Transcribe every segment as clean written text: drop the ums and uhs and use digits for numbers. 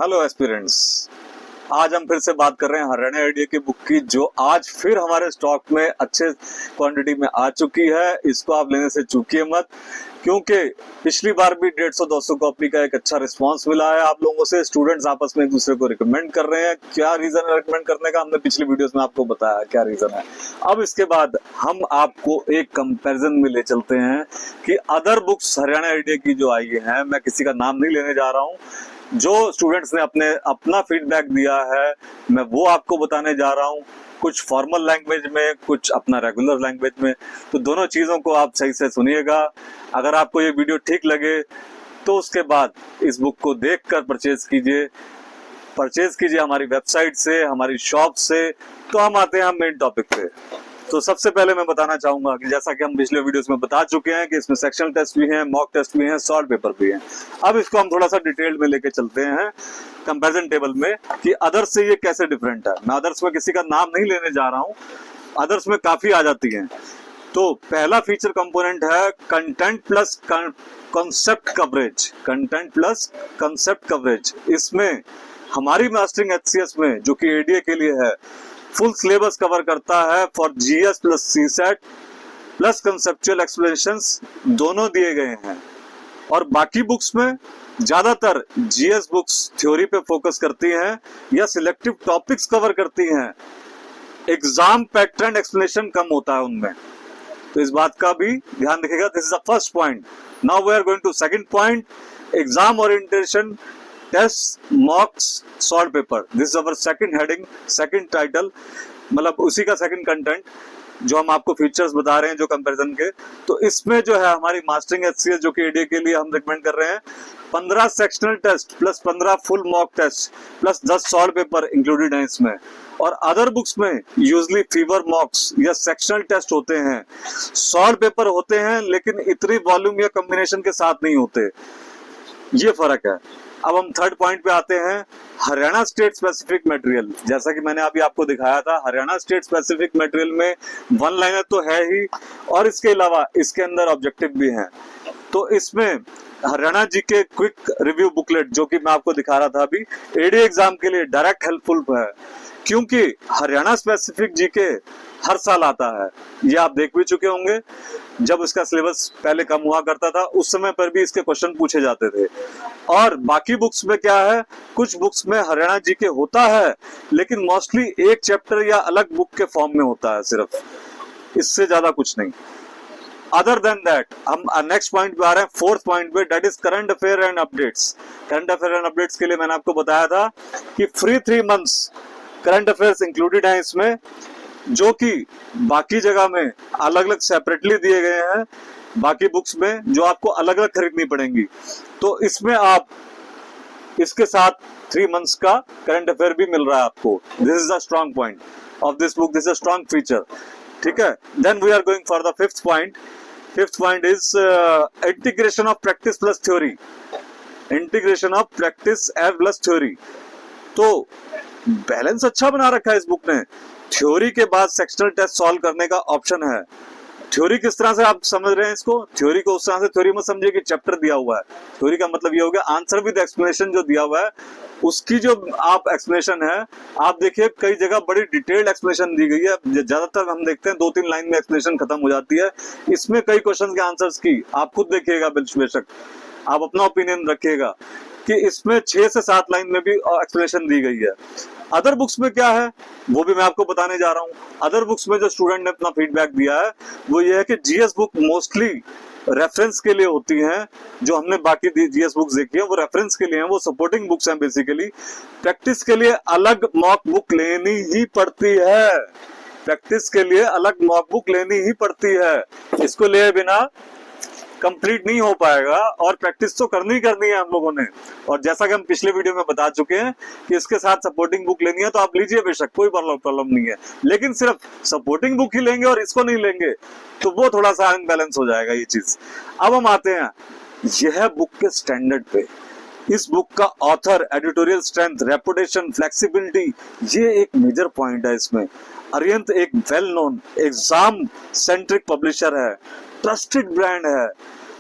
Hello aspirants. आज हम फिर से बात कर रहे हैं हरियाणा आईडीए की बुक की, जो आज फिर हमारे स्टॉक में अच्छे क्वांटिटी में आ चुकी है। इसको आप लेने से चूकिए मत, क्योंकि पिछली बार भी 150-200 कॉपी का एक अच्छा रिस्पांस मिला है आप लोगों से। स्टूडेंट्स आपस में एक दूसरे को रिकमेंड कर रहे हैं। क्या रीजन है रिकमेंड करने का, हमने पिछली वीडियोस में आपको बताया क्या रीजन है। अब इसके बाद हम आपको एक कंपैरिजन में ले चलते हैं कि अदर बुक्स हरियाणा आईडीए की जो आई हैं, मैं किसी का नाम नहीं लेने जा रहा हूँ, जो स्टूडेंट्स ने अपना फीडबैक दिया है मैं वो आपको बताने जा रहा हूँ। कुछ फॉर्मल लैंग्वेज में, कुछ अपना रेगुलर लैंग्वेज में, तो दोनों चीज़ों को आप सही से सुनिएगा। अगर आपको ये वीडियो ठीक लगे तो उसके बाद इस बुक को देखकर परचेज कीजिए हमारी वेबसाइट से, हमारी शॉप से। तो हम आते हैं मेन टॉपिक पे। तो सबसे पहले मैं बताना चाहूंगा कि जैसा कि हम पिछले वीडियोस में बता चुके हैं कि इसमें सेक्शनल टेस्ट भी हैं, मॉक टेस्ट भी हैं, सॉल्व पेपर भी हैं। अब इसको हम थोड़ा सा डिटेल में लेके चलते हैं कंपैरिजन टेबल में कि अदर्स से ये कैसे डिफरेंट है। मैं अदर्स में किसी का नाम नहीं लेने जा रहा हूँ, अदर्स में काफी आ जाती हैं। तो पहला फीचर कंपोनेंट है content plus concept coverage. Content plus concept coverage, इसमें हमारी मास्टरिंग एचसीएस में, जो कि एडीए के लिए है, फुल सिलेबस कवर करता है for GS plus CSAT plus conceptual explanations, दोनों दिए गए हैं। और बाकी बुक्स में ज्यादातर जीएस बुक्स थ्योरी पे फोकस करती हैं या सिलेक्टिव टॉपिक्स कवर करती हैं। एग्जाम पैटर्न एक्सप्लेनेशन कम होता है उनमें, तो इस बात का भी ध्यान रखिएगा। This is the first point. Now we are going to second point, exam orientation test mocks solve paper. This is our second heading, second title, मतलब उसी का सेकंड कंटेंट जो हम आपको फीचर्स बता रहे हैं जो कंपैरिजन के। तो इसमें जो है हमारी मास्टरिंग एचसीएस, जो कि एडीए के लिए हम रिकमेंड कर रहे हैं, 15 sectional test plus 15 full mock test plus 10 solve paper included हैं इसमें। और अदर बुक्स में यूजली फीवर मॉक्स या सेक्शनल टेस्ट होते हैं, सॉल्व पेपर होते हैं, लेकिन इतनी वॉल्यूम या कॉम्बिनेशन के साथ नहीं होते। ये फर्क है। अब हम थर्ड पॉइंट पे आते हैं, हरियाणा स्टेट स्पेसिफिक मटेरियल। जैसा कि मैंने अभी आपको दिखाया था, हरियाणा स्टेट स्पेसिफिक मटेरियल में वन लाइनर तो है ही, और इसके अलावा इसके अंदर ऑब्जेक्टिव भी हैं। तो इसमें हरियाणा जी के क्विक रिव्यू बुकलेट, जो कि मैं आपको दिखा रहा था अभी, एडीए एग्जाम के लिए डायरेक्ट हेल्पफुल है, क्योंकि हरियाणा स्पेसिफिक जीके हर साल आता है। ये आप देख भी चुके होंगे, जब इसका सिलेबस पहले कम हुआ करता था उस समय पर भी इसके क्वेश्चन पूछे जाते थे। और बाकी बुक्स में क्या है, कुछ बुक्स में हरियाणा जीके होता है, लेकिन मोस्टली एक चैप्टर या अलग बुक के फॉर्म में होता है, सिर्फ, इससे ज्यादा कुछ नहीं। अदर देन दैट हम नेक्स्ट पॉइंट पे आ रहे हैं, फोर्थ पॉइंट पे, that is current affair and updates. Current affair and updates के लिए मैंने आपको बताया था कि free 3 months current affairs included हैं इसमें, जो कि बाकी जगह में अलग अलग सेपरेटली दिए गए हैं, बाकी बुक्स में जो आपको अलग अलग खरीदनी पड़ेंगी। तो इसमें आप इसके साथ 3 मंथ्स का करंट अफेयर भी मिल रहा है आपको। This is the strong point of this book, this is a strong feature. ठीक है, then we are going for the fifth point. Fifth point is integration of practice plus theory. Integration of practice and plus theory, तो balance अच्छा बना रखा है इस book ने। Theory के बाद सेक्शनल टेस्ट सॉल्व करने का ऑप्शन है। थ्योरी किस तरह से आप समझ रहे हैं इसको, थ्योरी को उस तरह से थ्योरी मत समझिए कि चैप्टर दिया हुआ है। थ्योरी का मतलब ये हो गया आंसर विद एक्सप्लेनेशन जो दिया हुआ है, उसकी जो आप एक्सप्लेनेशन है, आप देखिए कई जगह बड़ी डिटेल्ड एक्सप्लेनेशन दी गई है। ज्यादातर हम देखते हैं 2-3 लाइन में एक्सप्लेनेशन खत्म हो जाती है। इसमें कई क्वेश्चन के आंसर्स की आप खुद देखिएगा, बेशक आप अपना ओपिनियन रखिएगा कि इसमें 6 से 7 लाइन में भी एक्सप्लेनेशन दी गई है। अदर बुक्स में क्या है वो भी मैं आपको बताने जा रहा हूँ। अदर बुक्स में जो स्टूडेंट ने अपना फीडबैक दिया है वो ये है कि जीएस बुक मोस्टली रेफरेंस के लिए होती हैं। जो हमने बाकी जीएस बुक्स देखी है वो रेफरेंस के लिए हैं, वो सपोर्टिंग बुक्स हैं बेसिकली। प्रैक्टिस के लिए अलग मॉक बुक लेनी ही पड़ती है, प्रैक्टिस के लिए अलग मॉक बुक लेनी ही पड़ती है। इसको लिए बिना कंप्लीट नहीं हो पाएगा, और प्रैक्टिस तो करनी है हम लोगों ने। और जैसा कि हम पिछले वीडियो में बता चुके हैं कि इसके साथ सपोर्टिंग बुक लेनी है तो आप लीजिए बेशक, कोई प्रॉब्लम नहीं है, लेकिन सिर्फ सपोर्टिंग बुक ही लेंगे और इसको नहीं लेंगे तो वो थोड़ा सा अनबैलेंस हो जाएगा ये चीज। अब हम आते हैं यह बुक के स्टैंडर्ड पे। इस बुक का author, editorial strength, reputation, flexibility, ये एक मेजर पॉइंट है इसमें। अरिहंत एक well known exam centric publisher है, ट्रस्टेड ब्रांड है,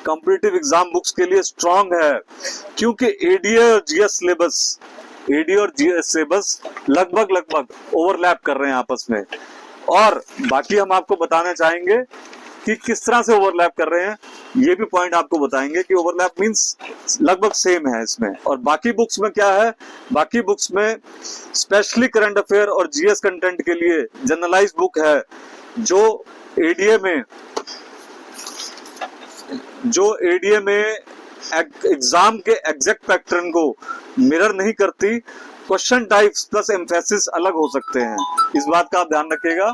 कॉम्पिटिटिव एग्जाम बुक्स के लिए स्ट्रॉन्ग है, क्योंकि एडीए और जीएस सिलेबस एडी और जीएस से बस लगभग ओवरलैप कर रहे हैं आपस में। और बाकी हम आपको बताना चाहेंगे कि किस तरह से ओवरलैप कर रहे हैं, ये भी पॉइंट आपको बताएंगे कि ओवरलैप मींस लगभग सेम है इसमें। और बाकी बुक्स में क्या है, बाकी बुक्स में स्पेशली करंट अफेयर और जीएस कंटेंट के लिए जनरलाइज बुक है जो एडीए में एग्जाम के एग्जैक्ट पैटर्न को मिरर नहीं करती। क्वेश्चन टाइप्स प्लस एम्फेसिस अलग हो सकते हैं, इस बात का आप ध्यान रखिएगा।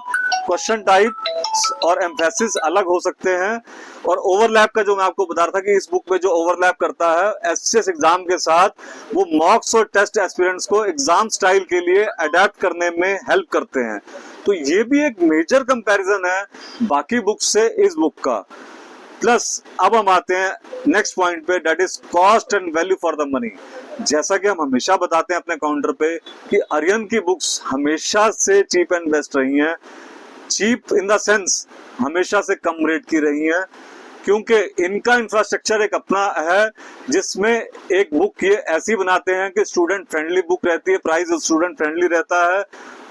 क्वेश्चन टाइप्स और एम्फेसिस अलग हो सकते हैं। और ओवरलैप का जो मैं आपको बता रहा था कि इस बुक में जो ओवरलैप करता है एससीएस एग्जाम के साथ, वो मॉक्स और टेस्ट एस्पिरेंट्स को एग्जाम स्टाइल के लिए अडेप्ट करने में हेल्प करते हैं। तो ये भी एक मेजर कंपैरिजन है बाकी बुक से इस बुक का। प्लस अब हम आते हैं नेक्स्ट पॉइंट पे, that is cost and value for the money. जैसा कि हम हमेशा बताते हैं अपने काउंटर पे कि आर्यन की बुक्स हमेशा से चीप एंड बेस्ट रही हैं। चीप इन द सेंस हमेशा से कम रेट की रही हैं, क्योंकि इनका इंफ्रास्ट्रक्चर एक अपना है जिसमें एक बुक ये ऐसी बनाते हैं कि स्टूडेंट फ्रेंडली बुक रहती है, प्राइस स्टूडेंट फ्रेंडली रहता है,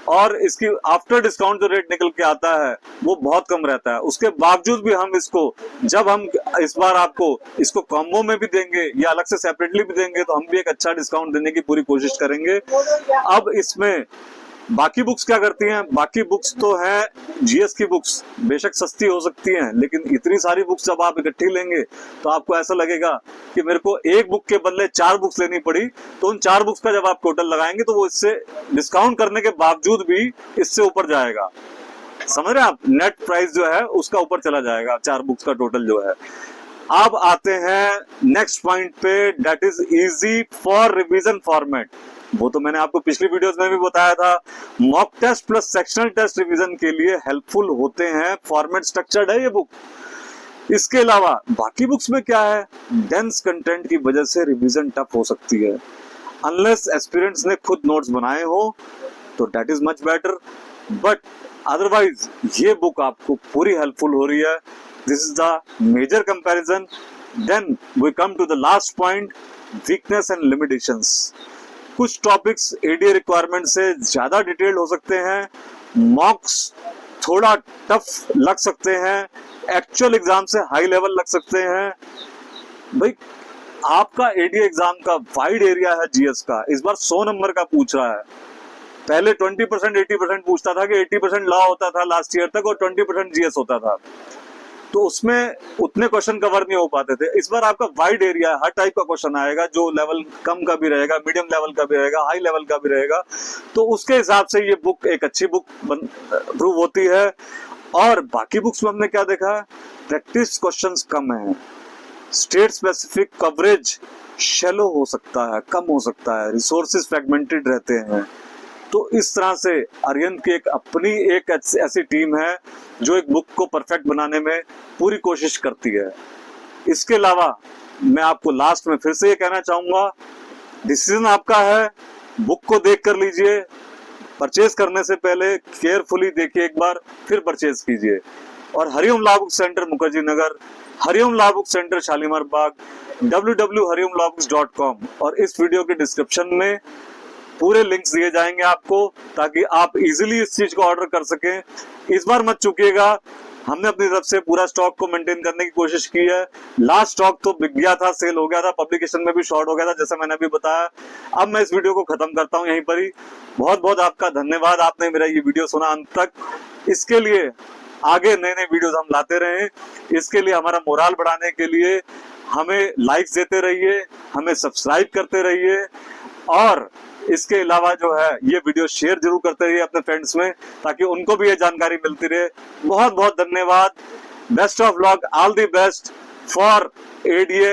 और इसकी आफ्टर डिस्काउंट जो रेट निकल के आता है वो बहुत कम रहता है। उसके बावजूद भी हम इसको, जब हम इस बार आपको इसको कॉम्बो में भी देंगे या अलग से सेपरेटली भी देंगे, तो हम भी एक अच्छा डिस्काउंट देने की पूरी कोशिश करेंगे। अब इसमें बाकी बुक्स क्या करती हैं, बाकी बुक्स तो हैं जीएस की बुक्स, बेशक सस्ती हो सकती हैं, लेकिन इतनी सारी बुक्स जब आप इकट्ठी लेंगे तो आपको ऐसा लगेगा कि मेरे को एक बुक के बदले 4 बुक्स लेनी पड़ी। तो उन 4 बुक्स का जब आप टोटल लगाएंगे तो वो इससे डिस्काउंट करने के बावजूद भी इससे ऊपर जाएगा। समझ रहे हैं आप, नेट प्राइस जो है उसका ऊपर चला जाएगा 4 बुक्स का टोटल जो है। अब आते हैं नेक्स्ट पॉइंट पे, that is easy for revision format. वो तो मैंने आपको पिछली वीडियोस में भी बताया था, mock test plus sectional test revision के लिए हेल्पफुल होते हैं, फॉर्मेट स्ट्रक्चर्ड है ये बुक। इसके अलावा बाकी बुक्स में क्या है, डेंस कंटेंट की वजह से रिवीजन टफ हो सकती है, अनलेस एस्पिरेंट्स ने खुद नोट्स बनाए हो तो that is much better, but otherwise ये बुक आपको पूरी हेल्पफुल हो रही है। This is the major comparison. Then we come to the last point, weakness and limitations. कुछ टॉपिक्स एडीए रिक्वायरमेंट से ज्यादा डिटेल्ड हो सकते हैं, मॉक्स थोड़ा टफ लग सकते हैं, एक्चुअल एग्जाम से हाई लेवल लग सकते हैं। भाई आपका एडीए एग्जाम का वाइड एरिया है जीएस का, इस बार 100 नंबर का पूछ रहा है। पहले 20% 80% पूछता था कि 80% लॉ होता था लास्ट ईयर तक और 20% जीएस होता था, तो उसमें उतने क्वेश्चन कवर नहीं हो पाते थे। इस बार आपका वाइड एरिया है, हर टाइप का क्वेश्चन आएगा, जो लेवल कम का भी रहेगा, मीडियम लेवल का भी रहेगा, हाई लेवल का भी रहेगा। तो उसके हिसाब से ये बुक एक अच्छी बुक प्रूव होती है। और बाकी बुक्स में हमने क्या देखा, प्रैक्टिस क्वेश्चंस कम है, स्टेट स्पेसिफिक कवरेज शैलो हो सकता है, कम हो सकता है, रिसोर्सेज फ्रेगमेंटेड रहते हैं। तो इस तरह से आर्यन की एक अपनी एक ऐसी टीम है जो एक बुक को परफेक्ट बनाने में पूरी कोशिश करती है। इसके अलावा मैं आपको लास्ट में फिर से ये कहना चाहूंगा, डिसीजन आपका है, बुक को देख कर लीजिए, परचेज करने से पहले केयरफुली देखिए एक बार, फिर परचेज कीजिए। और Hariom law book centre Mukherjee Nagar, Hariom law book centre Shalimar Bagh, www.hariomlawbooks.com, और इस वीडियो के डिस्क्रिप्शन में पूरे लिंक्स दिए जाएंगे आपको, ताकि आप इजीली इस चीज को ऑर्डर कर सकें। इस बार मत चूकिएगा, हमने अपनी तरफ से पूरा स्टॉक को मेंटेन करने की कोशिश की है। लास्ट स्टॉक तो बिक गया था, सेल हो गया था, पब्लिकेशन में भी शॉर्ट हो गया था, जैसा मैंने अभी बताया। अब मैं इस वीडियो को खत्म करता हूं यहीं पर ही। बहुत बहुत आपका धन्यवाद, आपने मेरा ये वीडियो सुना अंत तक। इसके लिए आगे नए नए वीडियोस हम लाते रहें, इसके लिए हमारा मोराल बढ़ाने के लिए हमें लाइक्स देते रहिए, हमें सब्सक्राइब करते रहिए, और इसके अलावा जो है ये वीडियो शेयर जरूर करते रहिए अपने फ्रेंड्स में, ताकि उनको भी ये जानकारी मिलती रहे। बहुत बहुत धन्यवाद, best of luck, all the best for ADA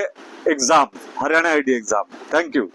exam, Haryana ADA exam. Thank you.